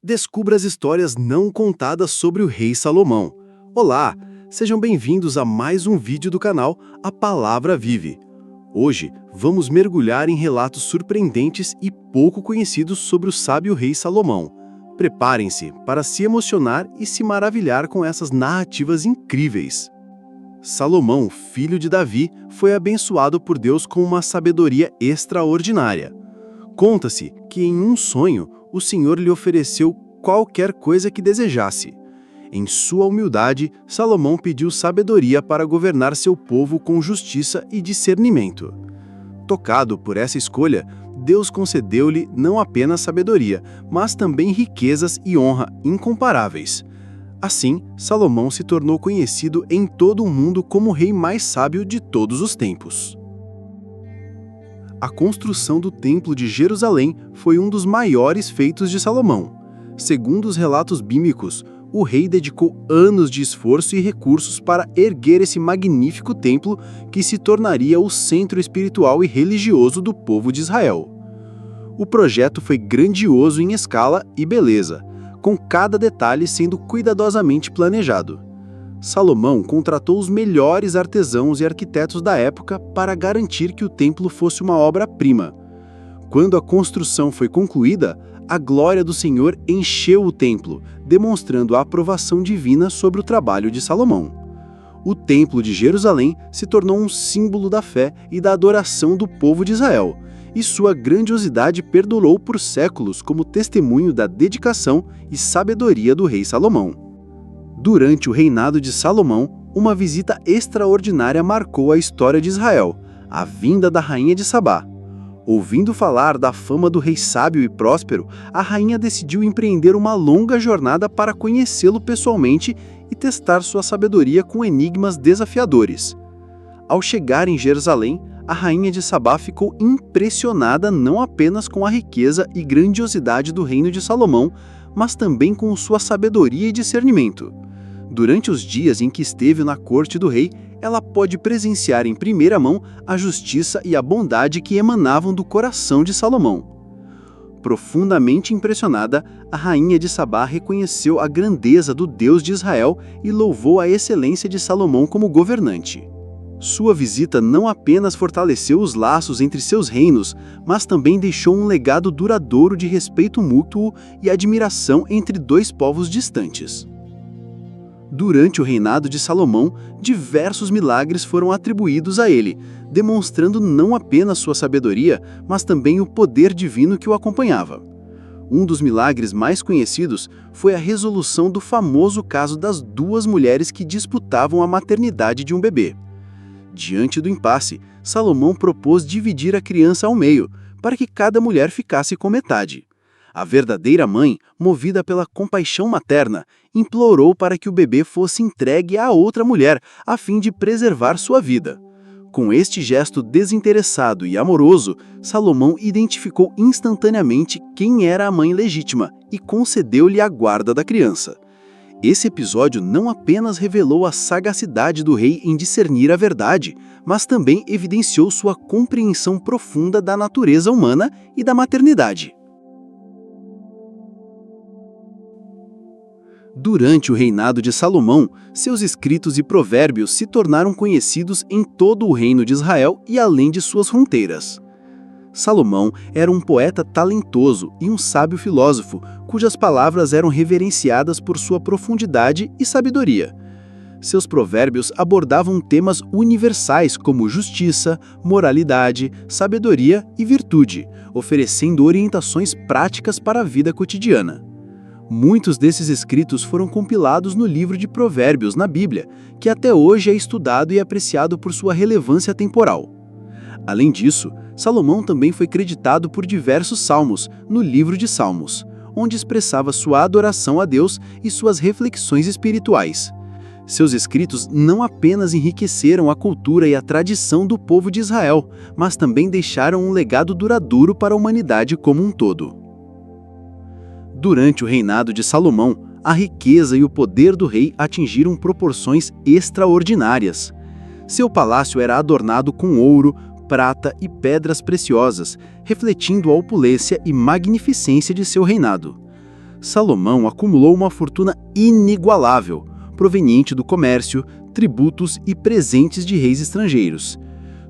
Descubra as histórias não contadas sobre o rei Salomão. Olá, sejam bem-vindos a mais um vídeo do canal A Palavra Vive. Hoje, vamos mergulhar em relatos surpreendentes e pouco conhecidos sobre o sábio rei Salomão. Preparem-se para se emocionar e se maravilhar com essas narrativas incríveis. Salomão, filho de Davi, foi abençoado por Deus com uma sabedoria extraordinária. Conta-se que em um sonho, o Senhor lhe ofereceu qualquer coisa que desejasse. Em sua humildade, Salomão pediu sabedoria para governar seu povo com justiça e discernimento. Tocado por essa escolha, Deus concedeu-lhe não apenas sabedoria, mas também riquezas e honra incomparáveis. Assim, Salomão se tornou conhecido em todo o mundo como o rei mais sábio de todos os tempos. A construção do Templo de Jerusalém foi um dos maiores feitos de Salomão. Segundo os relatos bíblicos, o rei dedicou anos de esforço e recursos para erguer esse magnífico templo que se tornaria o centro espiritual e religioso do povo de Israel. O projeto foi grandioso em escala e beleza, com cada detalhe sendo cuidadosamente planejado. Salomão contratou os melhores artesãos e arquitetos da época para garantir que o templo fosse uma obra-prima. Quando a construção foi concluída, a glória do Senhor encheu o templo, demonstrando a aprovação divina sobre o trabalho de Salomão. O Templo de Jerusalém se tornou um símbolo da fé e da adoração do povo de Israel, e sua grandiosidade perdurou por séculos como testemunho da dedicação e sabedoria do rei Salomão. Durante o reinado de Salomão, uma visita extraordinária marcou a história de Israel, a vinda da rainha de Sabá. Ouvindo falar da fama do rei sábio e próspero, a rainha decidiu empreender uma longa jornada para conhecê-lo pessoalmente e testar sua sabedoria com enigmas desafiadores. Ao chegar em Jerusalém, a rainha de Sabá ficou impressionada não apenas com a riqueza e grandiosidade do reino de Salomão, mas também com sua sabedoria e discernimento. Durante os dias em que esteve na corte do rei, ela pôde presenciar em primeira mão a justiça e a bondade que emanavam do coração de Salomão. Profundamente impressionada, a rainha de Sabá reconheceu a grandeza do Deus de Israel e louvou a excelência de Salomão como governante. Sua visita não apenas fortaleceu os laços entre seus reinos, mas também deixou um legado duradouro de respeito mútuo e admiração entre dois povos distantes. Durante o reinado de Salomão, diversos milagres foram atribuídos a ele, demonstrando não apenas sua sabedoria, mas também o poder divino que o acompanhava. Um dos milagres mais conhecidos foi a resolução do famoso caso das duas mulheres que disputavam a maternidade de um bebê. Diante do impasse, Salomão propôs dividir a criança ao meio, para que cada mulher ficasse com metade. A verdadeira mãe, movida pela compaixão materna, implorou para que o bebê fosse entregue a outra mulher, a fim de preservar sua vida. Com este gesto desinteressado e amoroso, Salomão identificou instantaneamente quem era a mãe legítima e concedeu-lhe a guarda da criança. Esse episódio não apenas revelou a sagacidade do rei em discernir a verdade, mas também evidenciou sua compreensão profunda da natureza humana e da maternidade. Durante o reinado de Salomão, seus escritos e provérbios se tornaram conhecidos em todo o reino de Israel e além de suas fronteiras. Salomão era um poeta talentoso e um sábio filósofo, cujas palavras eram reverenciadas por sua profundidade e sabedoria. Seus provérbios abordavam temas universais como justiça, moralidade, sabedoria e virtude, oferecendo orientações práticas para a vida cotidiana. Muitos desses escritos foram compilados no livro de Provérbios na Bíblia, que até hoje é estudado e apreciado por sua relevância temporal. Além disso, Salomão também foi creditado por diversos salmos no livro de Salmos, onde expressava sua adoração a Deus e suas reflexões espirituais. Seus escritos não apenas enriqueceram a cultura e a tradição do povo de Israel, mas também deixaram um legado duradouro para a humanidade como um todo. Durante o reinado de Salomão, a riqueza e o poder do rei atingiram proporções extraordinárias. Seu palácio era adornado com ouro, prata e pedras preciosas, refletindo a opulência e magnificência de seu reinado. Salomão acumulou uma fortuna inigualável, proveniente do comércio, tributos e presentes de reis estrangeiros.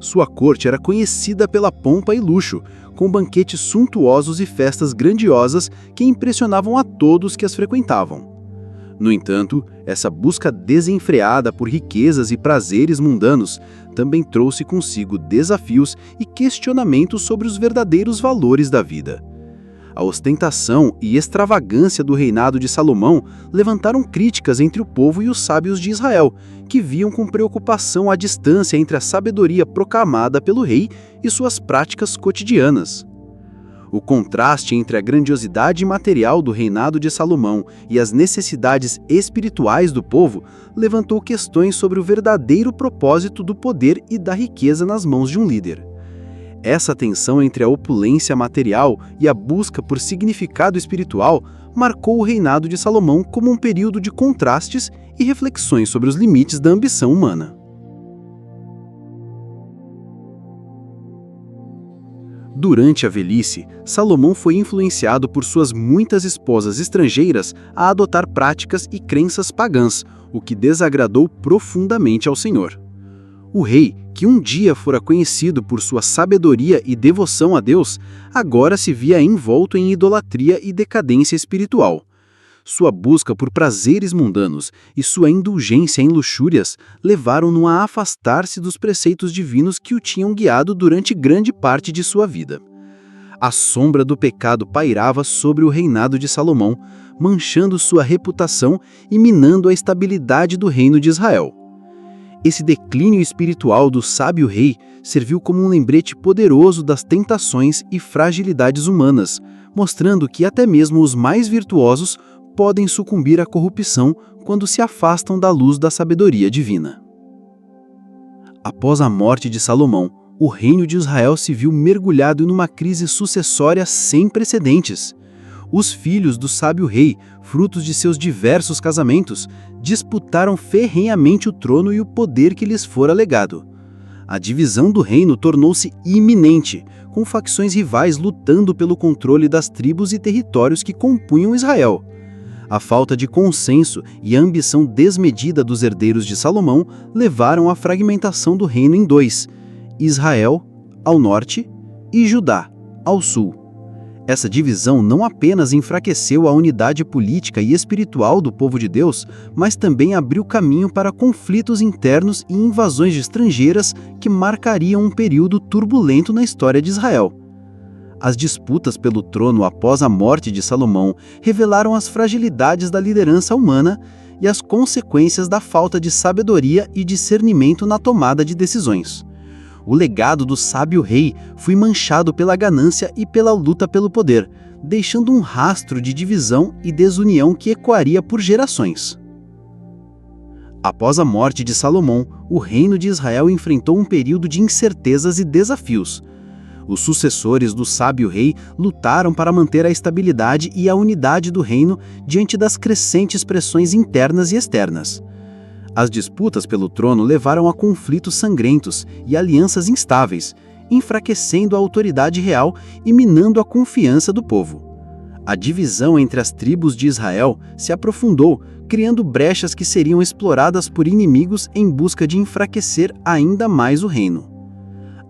Sua corte era conhecida pela pompa e luxo, com banquetes suntuosos e festas grandiosas que impressionavam a todos que as frequentavam. No entanto, essa busca desenfreada por riquezas e prazeres mundanos também trouxe consigo desafios e questionamentos sobre os verdadeiros valores da vida. A ostentação e extravagância do reinado de Salomão levantaram críticas entre o povo e os sábios de Israel, que viam com preocupação a distância entre a sabedoria proclamada pelo rei e suas práticas cotidianas. O contraste entre a grandiosidade material do reinado de Salomão e as necessidades espirituais do povo levantou questões sobre o verdadeiro propósito do poder e da riqueza nas mãos de um líder. Essa tensão entre a opulência material e a busca por significado espiritual marcou o reinado de Salomão como um período de contrastes e reflexões sobre os limites da ambição humana. Durante a velhice, Salomão foi influenciado por suas muitas esposas estrangeiras a adotar práticas e crenças pagãs, o que desagradou profundamente ao Senhor. O rei, que um dia fora conhecido por sua sabedoria e devoção a Deus, agora se via envolto em idolatria e decadência espiritual. Sua busca por prazeres mundanos e sua indulgência em luxúrias levaram-no a afastar-se dos preceitos divinos que o tinham guiado durante grande parte de sua vida. A sombra do pecado pairava sobre o reinado de Salomão, manchando sua reputação e minando a estabilidade do reino de Israel. Esse declínio espiritual do sábio rei serviu como um lembrete poderoso das tentações e fragilidades humanas, mostrando que até mesmo os mais virtuosos podem sucumbir à corrupção quando se afastam da luz da sabedoria divina. Após a morte de Salomão, o reino de Israel se viu mergulhado numa crise sucessória sem precedentes. Os filhos do sábio rei, frutos de seus diversos casamentos, disputaram ferrenhamente o trono e o poder que lhes fora legado. A divisão do reino tornou-se iminente, com facções rivais lutando pelo controle das tribos e territórios que compunham Israel. A falta de consenso e a ambição desmedida dos herdeiros de Salomão levaram à fragmentação do reino em dois: Israel, ao norte, e Judá, ao sul. Essa divisão não apenas enfraqueceu a unidade política e espiritual do povo de Deus, mas também abriu caminho para conflitos internos e invasões estrangeiras que marcariam um período turbulento na história de Israel. As disputas pelo trono após a morte de Salomão revelaram as fragilidades da liderança humana e as consequências da falta de sabedoria e discernimento na tomada de decisões. O legado do sábio rei foi manchado pela ganância e pela luta pelo poder, deixando um rastro de divisão e desunião que ecoaria por gerações. Após a morte de Salomão, o reino de Israel enfrentou um período de incertezas e desafios. Os sucessores do sábio rei lutaram para manter a estabilidade e a unidade do reino diante das crescentes pressões internas e externas. As disputas pelo trono levaram a conflitos sangrentos e alianças instáveis, enfraquecendo a autoridade real e minando a confiança do povo. A divisão entre as tribos de Israel se aprofundou, criando brechas que seriam exploradas por inimigos em busca de enfraquecer ainda mais o reino.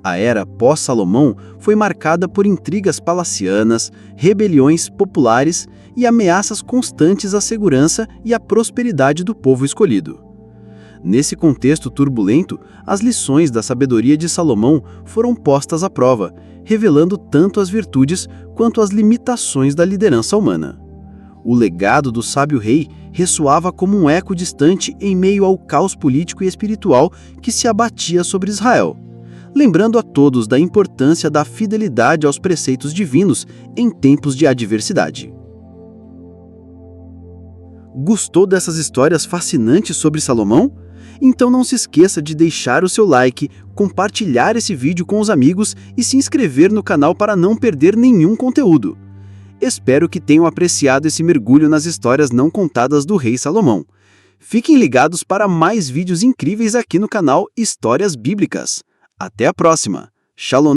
A era pós-Salomão foi marcada por intrigas palacianas, rebeliões populares e ameaças constantes à segurança e à prosperidade do povo escolhido. Nesse contexto turbulento, as lições da sabedoria de Salomão foram postas à prova, revelando tanto as virtudes quanto as limitações da liderança humana. O legado do sábio rei ressoava como um eco distante em meio ao caos político e espiritual que se abatia sobre Israel, lembrando a todos da importância da fidelidade aos preceitos divinos em tempos de adversidade. Gostou dessas histórias fascinantes sobre Salomão? Então não se esqueça de deixar o seu like, compartilhar esse vídeo com os amigos e se inscrever no canal para não perder nenhum conteúdo. Espero que tenham apreciado esse mergulho nas histórias não contadas do rei Salomão. Fiquem ligados para mais vídeos incríveis aqui no canal Histórias Bíblicas. Até a próxima. Shalom!